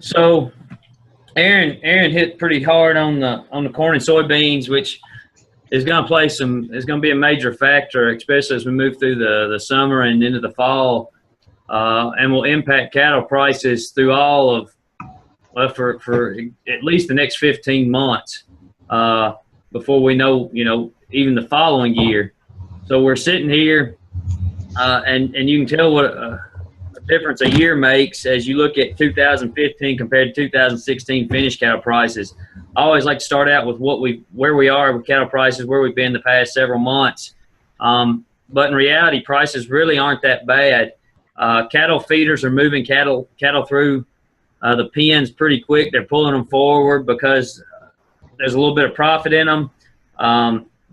So Aaron hit pretty hard on the corn and soybeans, which is going to play some. Is going to be a major factor, especially as we move through the summer and into the fall, and will impact cattle prices through all of for at least the next 15 months before we know even the following year. So we're sitting here, and you can tell what a difference a year makes as you look at 2015 compared to 2016 finished cattle prices. I always like to start out with where we are with cattle prices, where we've been the past several months. But in reality, prices really aren't that bad. Cattle feeders are moving cattle through the pens pretty quick. They're pulling them forward because there's a little bit of profit in them.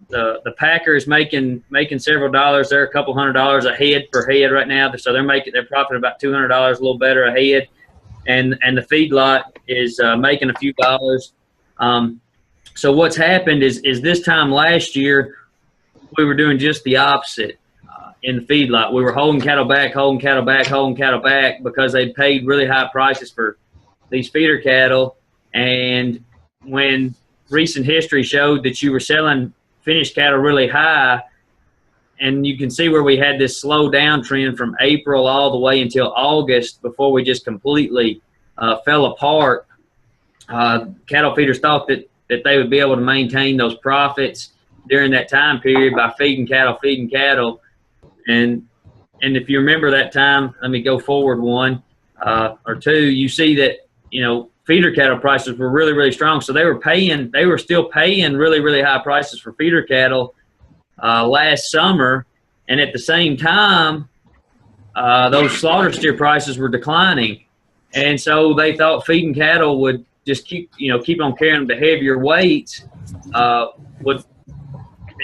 The packer is making several dollars. They're a couple $100 a head per head right now, so they're profiting about $200 a little better a head, and the feedlot is making a few dollars. So what's happened is this time last year we were doing just the opposite in the feedlot. We were holding cattle back because they paid really high prices for these feeder cattle, and when recent history showed that you were selling finished cattle really high, and you can see where we had this slow down trend from April all the way until August before we just completely fell apart. Cattle feeders thought that they would be able to maintain those profits during that time period by feeding cattle. And if you remember that time, let me go forward one or two, you see that, feeder cattle prices were really, really strong. So they were still paying really, really high prices for feeder cattle last summer. And at the same time, those slaughter steer prices were declining. And so they thought feeding cattle would just keep on carrying them to heavier weights. At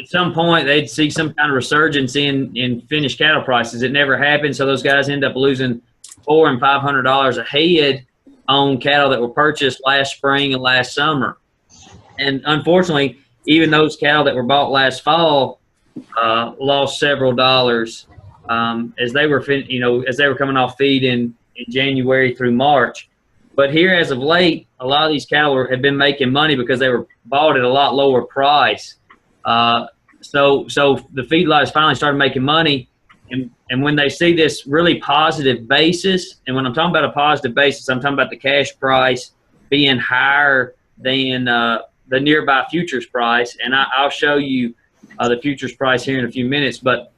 some point, they'd see some kind of resurgence in finished cattle prices. It never happened. So those guys end up losing $400 and $500 a head on cattle that were purchased last spring and last summer. And unfortunately, even those cattle that were bought last fall lost several dollars as they were coming off feed in January through March. But here as of late, a lot of these cattle have been making money because they were bought at a lot lower price. So the feedlot has finally started making money. And when they see this really positive basis, and when I'm talking about a positive basis, I'm talking about the cash price being higher than the nearby futures price. And I'll show you the futures price here in a few minutes. But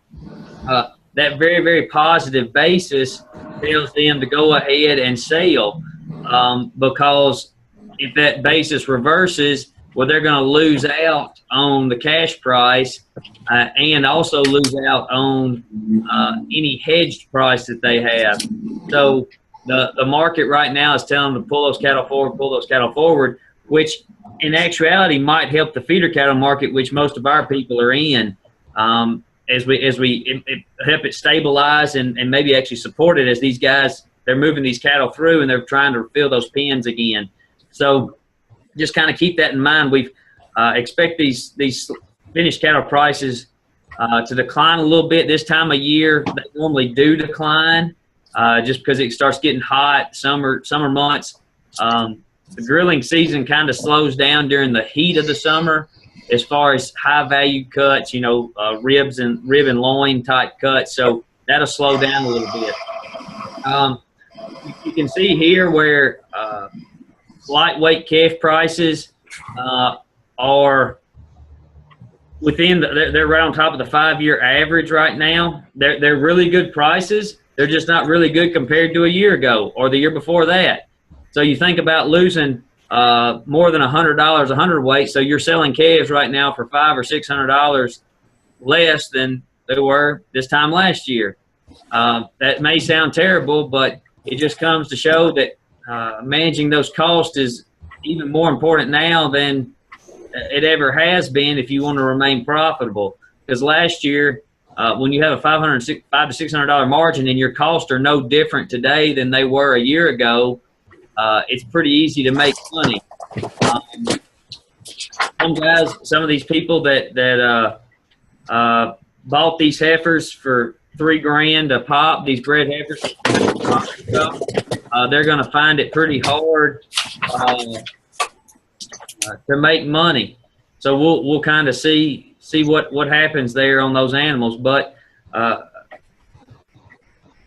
that very, very positive basis tells them to go ahead and sell because if that basis reverses, well, they're going to lose out on the cash price and also lose out on any hedged price that they have. So the market right now is telling them to pull those cattle forward, which in actuality might help the feeder cattle market, which most of our people are in, as we help it stabilize and maybe actually support it as these guys, they're moving these cattle through and they're trying to fill those pens again. So just kind of keep that in mind. We expect these finished cattle prices to decline a little bit this time of year. They normally do decline just because it starts getting hot, summer months. The grilling season kind of slows down during the heat of the summer as far as high value cuts, rib and loin type cuts. So that'll slow down a little bit. You can see here where lightweight calf prices are within they're right on top of the 5-year average right now. They're really good prices. They're just not really good compared to a year ago or the year before that. So you think about losing more than $100 a hundredweight. So you're selling calves right now for $500 or $600 less than they were this time last year. That may sound terrible, but it just comes to show that managing those costs is even more important now than it ever has been if you want to remain profitable. Because last year, when you have a $500 to $600 margin and your costs are no different today than they were a year ago, it's pretty easy to make money. Some of these people that bought these heifers for $3 grand a pop, these bred heifers, they're going to find it pretty hard to make money. So we'll kind of see what happens there on those animals, but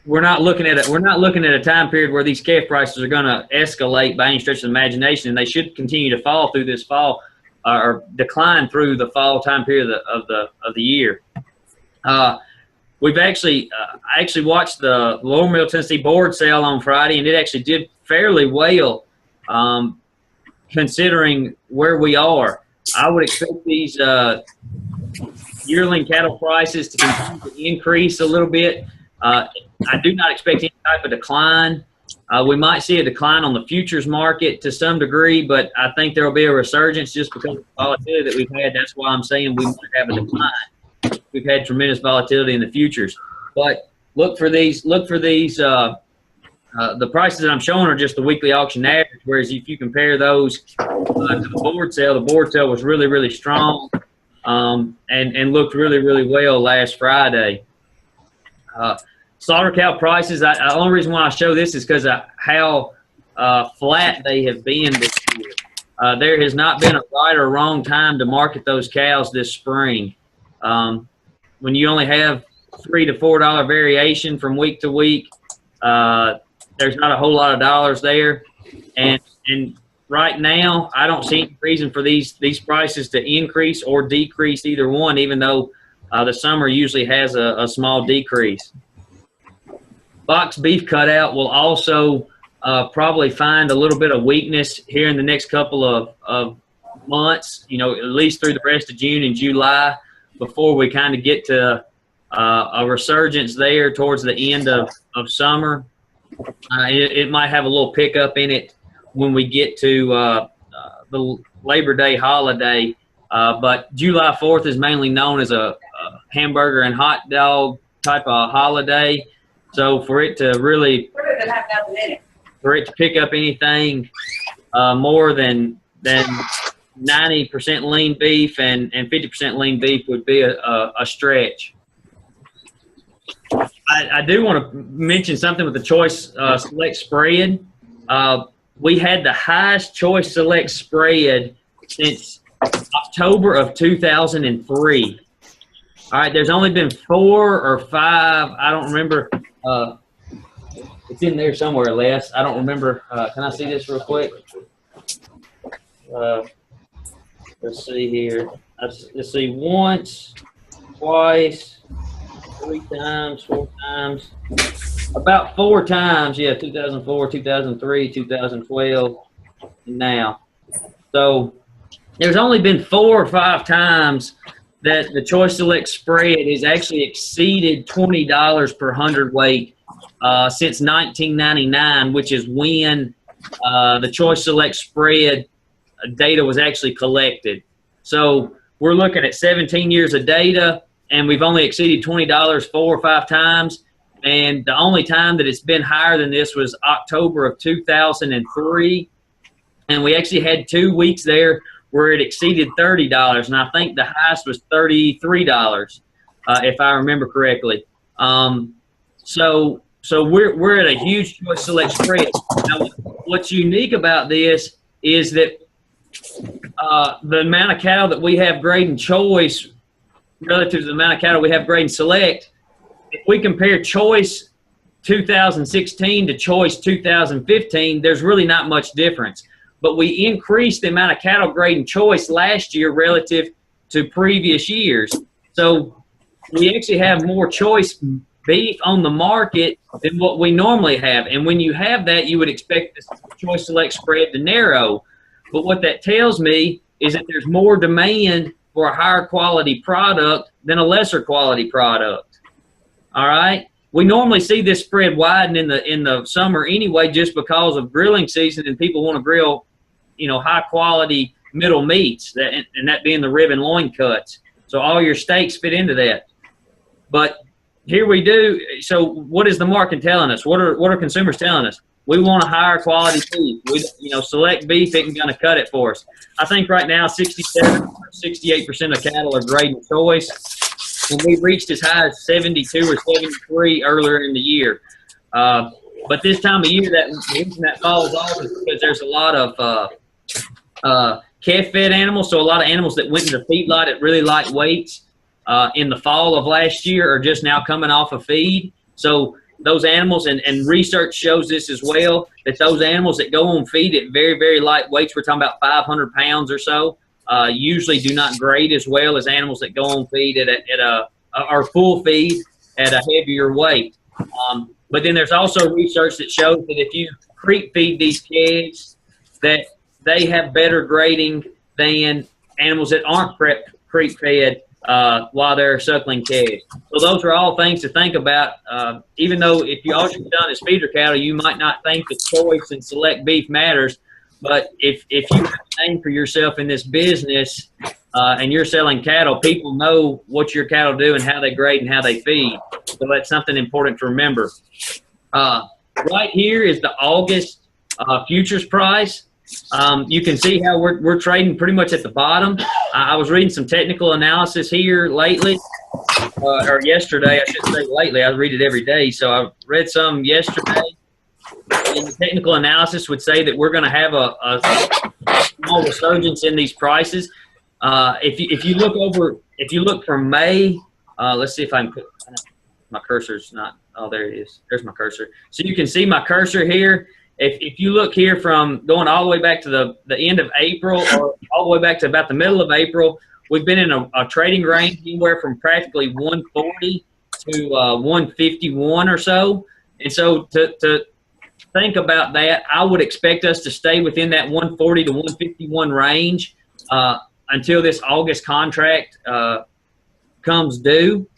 we're not looking at a time period where these calf prices are going to escalate by any stretch of the imagination, and they should continue to fall through this fall or decline through the fall time period of the year. We've actually I actually watched the Lower Middle Tennessee board sale on Friday, and it actually did fairly well considering where we are. I would expect these yearling cattle prices to continue to increase a little bit. I do not expect any type of decline. We might see a decline on the futures market to some degree, but I think there will be a resurgence just because of the volatility that we've had. That's why I'm saying we might have a decline. We've had tremendous volatility in the futures, but look for these. The prices that I'm showing are just the weekly auction average. Whereas if you compare those to the board sale was really, really strong and looked really, really well last Friday. Slaughter cow prices, the only reason why I show this is because of how flat they have been this year. There has not been a right or wrong time to market those cows this spring. When you only have $3 to $4 variation from week to week, there's not a whole lot of dollars there. And right now, I don't see any reason for these prices to increase or decrease either one, even though the summer usually has a small decrease. Box beef cutout will also probably find a little bit of weakness here in the next couple of months, at least through the rest of June and July, before we kind of get to a resurgence there towards the end of summer. It might have a little pickup in it when we get to the Labor Day holiday, but July 4th is mainly known as a hamburger and hot dog type of holiday. So for it to really, for it to pick up anything more than 90% lean beef and 50% lean beef would be a stretch. I do want to mention something with the Choice Select spread. We had the highest Choice Select spread since October of 2003. All right, there's only been 4 or 5. I don't remember. It's in there somewhere, Les. I don't remember. Can I see this real quick? Let's see here. Let's see. Once, twice, 3 times, 4 times. About 4 times, yeah, 2004, 2003, 2012, and now. So there's only been 4 or 5 times that the Choice Select spread has actually exceeded $20 per hundredweight since 1999, which is when the Choice Select spread data was actually collected. So we're looking at 17 years of data, and we've only exceeded $20 4 or 5 times. And the only time that it's been higher than this was October of 2003. And we actually had 2 weeks there where it exceeded $30, and I think the highest was $33, if I remember correctly. So we're at a huge Choice Select spread. Now, what's unique about this is that the amount of cattle that we have grading Choice relative to the amount of cattle we have grading Select, if we compare Choice 2016 to Choice 2015, there's really not much difference. But we increased the amount of cattle grading Choice last year relative to previous years. So we actually have more Choice beef on the market than what we normally have. And when you have that, you would expect this Choice Select spread to narrow. But what that tells me is that there's more demand for a higher quality product than a lesser quality product. All right? We normally see this spread widen in the summer anyway, just because of grilling season, and people want to grill, high quality middle meats, and that being the rib and loin cuts. So all your steaks fit into that. But here we do. So what is the market telling us? What are consumers telling us? We want a higher quality beef. Select beef isn't going to cut it for us. I think right now 67 or 68% of cattle are grading Choice. And we reached as high as 72 or 73 earlier in the year. But this time of year, the reason that falls off is because there's a lot of calf-fed animals, so a lot of animals that went into feedlot at really light weights in the fall of last year are just now coming off of feed. So those animals, and research shows this as well, that those animals that go on feed at very, very light weights, we're talking about 500 pounds or so, usually do not grade as well as animals that go on feed or full feed at a heavier weight. But then there's also research that shows that if you creep feed these calves, that they have better grading than animals that aren't creep fed while they're suckling calves. So those are all things to think about. Even though if all you've done is feeder cattle, you might not think the choice and select beef matters. But if you have a name for yourself in this business and you're selling cattle, people know what your cattle do and how they grade and how they feed. So that's something important to remember. Right here is the August futures price. You can see how we're trading pretty much at the bottom. I was reading some technical analysis here lately, or yesterday, I should say lately. I read it every day. So I read some yesterday. And the technical analysis would say that we're going to have a small resurgence in these prices. If you look from May, let's see if I can put my cursor's not. Oh, there it is. There's my cursor. So you can see my cursor here. If you look here from going all the way back to the end of April or all the way back to about the middle of April, we've been in a trading range anywhere from practically 140 to 151 or so. And so to think about that, I would expect us to stay within that 140 to 151 range until this August contract comes due.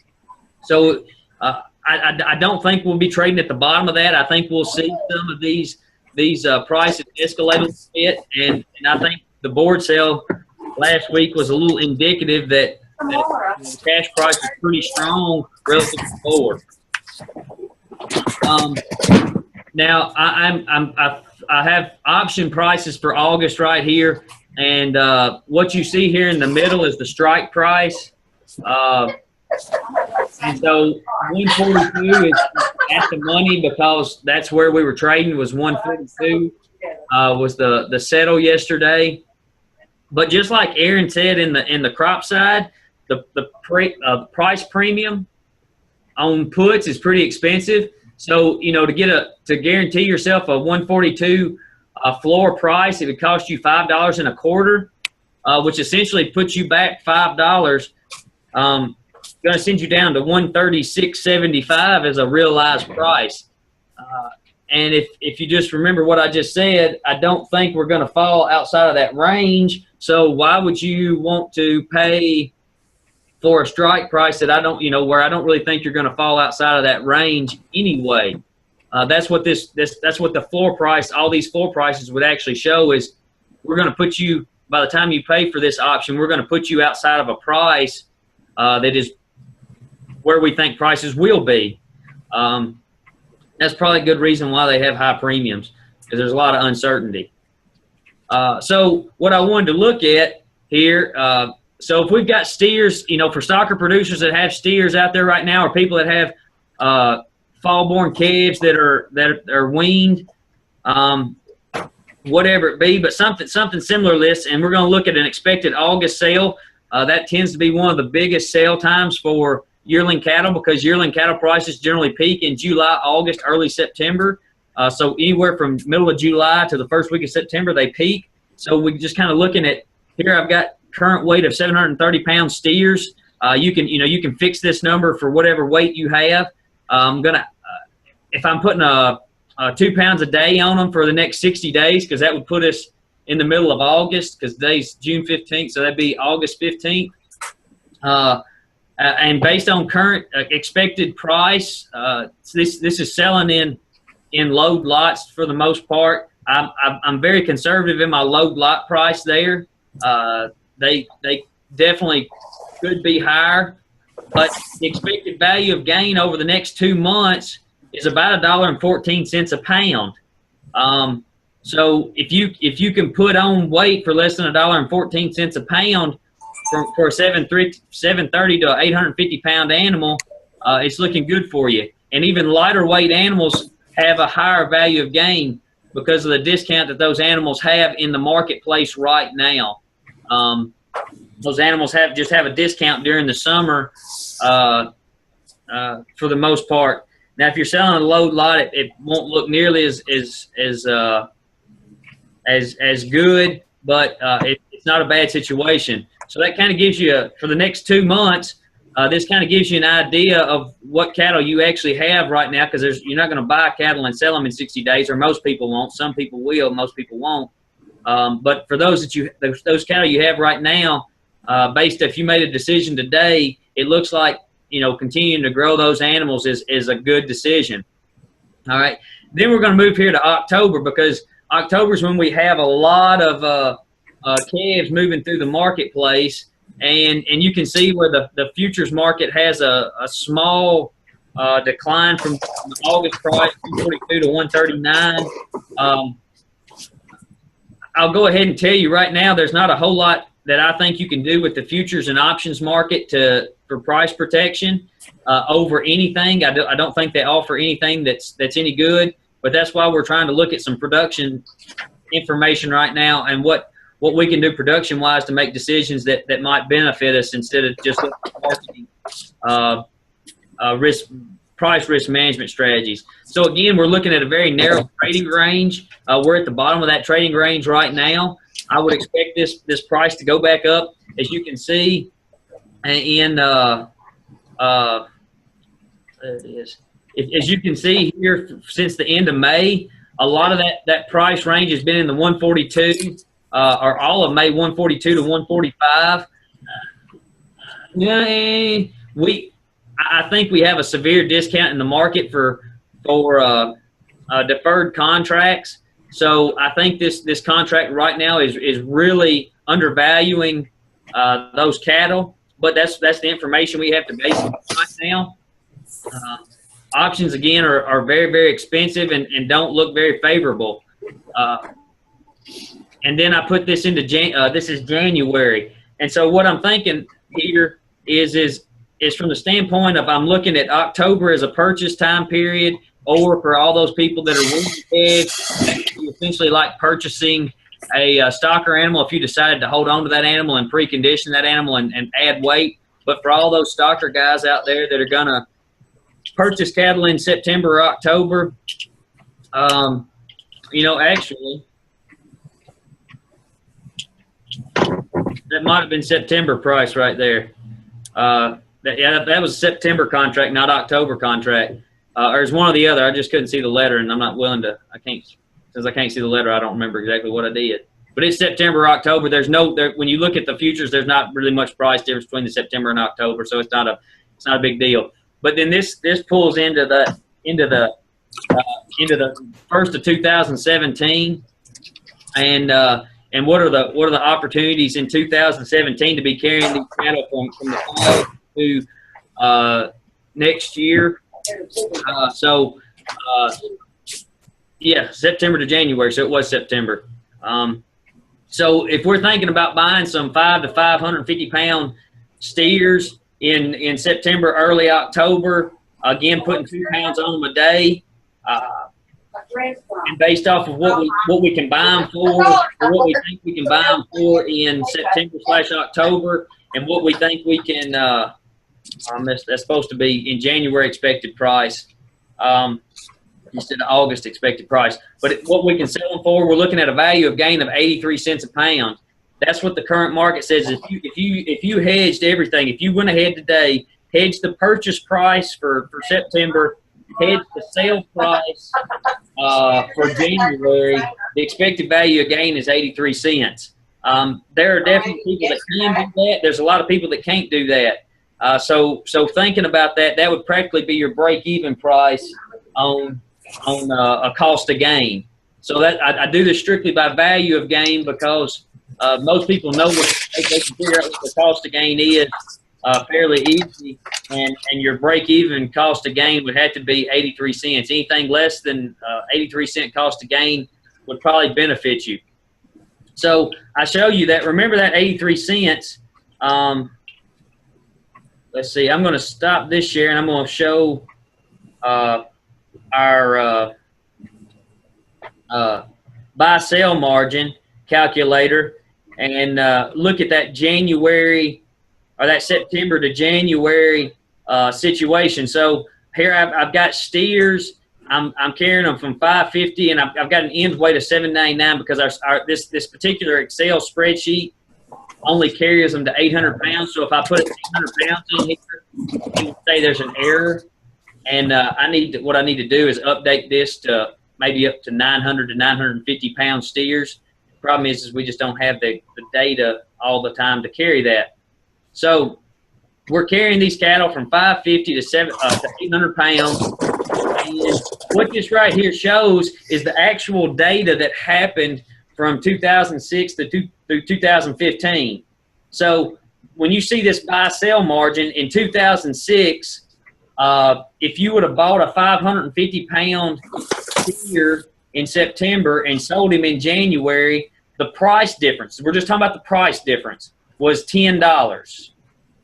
So I don't think we'll be trading at the bottom of that. I think we'll see some of these prices escalate a bit, and I think the board sale last week was a little indicative that the cash price is pretty strong relative to the board. Now I have option prices for August right here, and what you see here in the middle is the strike price. And so 142 is at the money because that's where we were trading, was 142 was the settle yesterday. But just like Aaron said in the crop side, the price premium on puts is pretty expensive. So, you know, to guarantee yourself a 142 floor price, it would cost you $5.25, which essentially puts you back $5. Going to send you down to 136.75 as a realized price. And if you just remember what I just said, I don't think we're going to fall outside of that range. So why would you want to pay for a strike price that I don't, where I don't really think you're going to fall outside of that range anyway? That's what that's what the floor price, all these floor prices would actually show, is we're going to put you, by the time you pay for this option, we're going to put you outside of a price that is where we think prices will be. That's probably a good reason why they have high premiums, because there's a lot of uncertainty. So what I wanted to look at here, so if we've got steers, for stocker producers that have steers out there right now, or people that have fall-born calves that are weaned, whatever it be, but something similar to this, and we're going to look at an expected August sale. That tends to be one of the biggest sale times for yearling cattle, because yearling cattle prices generally peak in July, August, early September. So anywhere from middle of July to the first week of September, they peak. So we just kind of looking at here. I've got current weight of 730-pound steers. You can fix this number for whatever weight you have. I'm gonna if I'm putting 2 pounds a day on them for the next 60 days, because that would put us in the middle of August, because today's June 15th, so that'd be August 15th. And based on current expected price, this is selling in load lots for the most part. I'm very conservative in my load lot price there. They definitely could be higher, but the expected value of gain over the next 2 months is about $1.14 a pound. So if you can put on weight for less than $1.14 a pound for a 730 to 850 pound animal, it's looking good for you. And even lighter weight animals have a higher value of gain because of the discount that those animals have in the marketplace right now. Those animals just have a discount during the summer for the most part. Now, if you're selling a load lot, it won't look nearly as good, but it's not a bad situation. So that kind of gives you, for the next 2 months, this kind of gives you an idea of what cattle you actually have right now, because you're not going to buy cattle and sell them in 60 days, or most people won't. Some people will, most people won't. But for those those cattle you have right now, if you made a decision today, it looks like, you know, continuing to grow those animals is a good decision. All right. Then we're going to move here to October, because October is when we have a lot of calves moving through the marketplace, and you can see where the futures market has a small decline from the August price, 142 to 139. I'll go ahead and tell you right now, there's not a whole lot that I think you can do with the futures and options market for price protection over anything. I don't think they offer anything that's any good, but that's why we're trying to look at some production information right now and what we can do production wise to make decisions that might benefit us, instead of just marketing price risk management strategies. So again, we're looking at a very narrow trading range. We're at the bottom of that trading range right now. I would expect this price to go back up, as you can see in there it is. As you can see here, since the end of May, a lot of that price range has been in the 142, or all of May, 142 to 145. I think we have a severe discount in the market for deferred contracts. So I think this contract right now is really undervaluing those cattle. But that's the information we have to base it right now. Options again are very, very expensive and don't look very favorable. And then I put this into this is January, and so what I'm thinking here is from the standpoint of, I'm looking at October as a purchase time period, or for all those people that are willing to essentially like purchasing a stocker animal if you decided to hold on to that animal and precondition that animal and add weight. But for all those stocker guys out there that are going to purchase cattle in September or October, you know, actually, that might have been September price right there. That was a September contract, not October contract. Or it's one or the other. I just couldn't see the letter, and I'm not willing to. Since I can't see the letter, I don't remember exactly what I did. But it's September or October. When you look at the futures, there's not really much price difference between the September and October, so it's not a big deal. But then this pulls into the first of 2017, and what are the opportunities in 2017 to be carrying these cattle from the fall to next year? Yeah, September to January. So it was September. So if we're thinking about buying some 5 to 550 pound steers in September, early October, again putting 2 pounds on them a day, and based off of what we can buy them for, or what we think we can buy them for in September/October, and what we think we can that's supposed to be in January expected price, instead of August expected price. But what we can sell them for, we're looking at a value of gain of 83 cents a pound. That's what the current market says. If you hedged everything, if you went ahead today, hedged the purchase price for September, hedged the sale price for January, the expected value of gain is 83 cents. There are definitely people that can do that. There's a lot of people that can't do that. So thinking about that would practically be your break-even price on a cost of gain. So that I do this strictly by value of gain, because most people know they can figure out what the cost of gain is fairly easy, and your break-even cost of gain would have to be 83 cents. Anything less than 83 cent cost of gain would probably benefit you. So I show you that. Remember that 83 cents. Let's see. I'm going to stop this share, and I'm going to show our buy-sell margin calculator and look at that January or that September to January situation. So here I've got steers. I'm carrying them from 550, and I've got an end weight of 799 because this particular Excel spreadsheet only carries them to 800 pounds. So if I put 800 pounds in here, it will say there's an error, and what I need to do is update this to maybe up to 900 to 950 pound steers. Problem is we just don't have the data all the time to carry that. So we're carrying these cattle from 550 to 800 pounds. And what this right here shows is the actual data that happened from 2006 through 2015. So when you see this buy-sell margin in 2006, if you would have bought a 550-pound steer in September and sold him in January, the price difference, we're just talking about the price difference, was $10.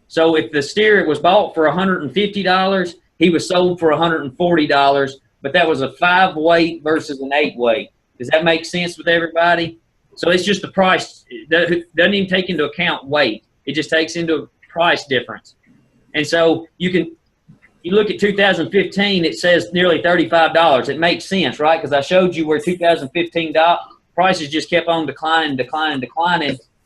So if the steer was bought for $150, he was sold for $140, but that was a 5-weight versus an 8-weight. Does that make sense with everybody? So it's just the price. It doesn't even take into account weight. It just takes into price difference. And so you look at 2015, it says nearly $35. It makes sense, right? Because I showed you where 2015 prices just kept on declining.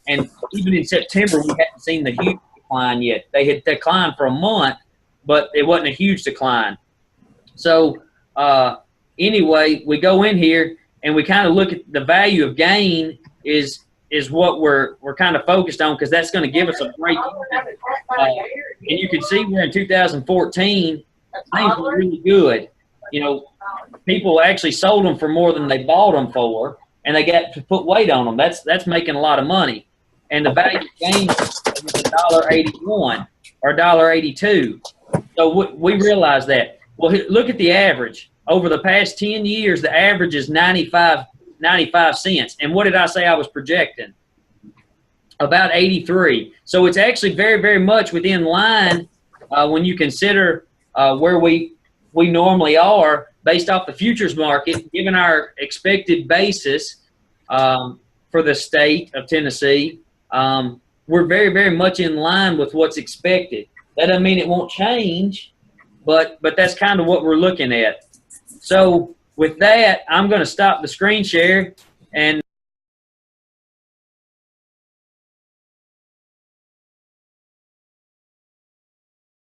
And even in September, we hadn't seen the huge decline yet. They had declined for a month, but it wasn't a huge decline. So anyway, we go in here and we kind of look at the value of gain is what we're kind of focused on, because that's going to give us a break. And you can see we're in 2014, things were really good. You know, people actually sold them for more than they bought them for, and they got to put weight on them. That's making a lot of money. And the value of gain is $1.81 or $1.82. So we realize that. Well, look at the average. Over the past 10 years, the average is 95 cents. And what did I say I was projecting? About 83. So it's actually very, very much within line when you consider where we normally are based off the futures market, given our expected basis for the state of Tennessee. We're very, very much in line with what's expected. That doesn't mean it won't change, but that's kind of what we're looking at. So with that, I'm going to stop the screen share and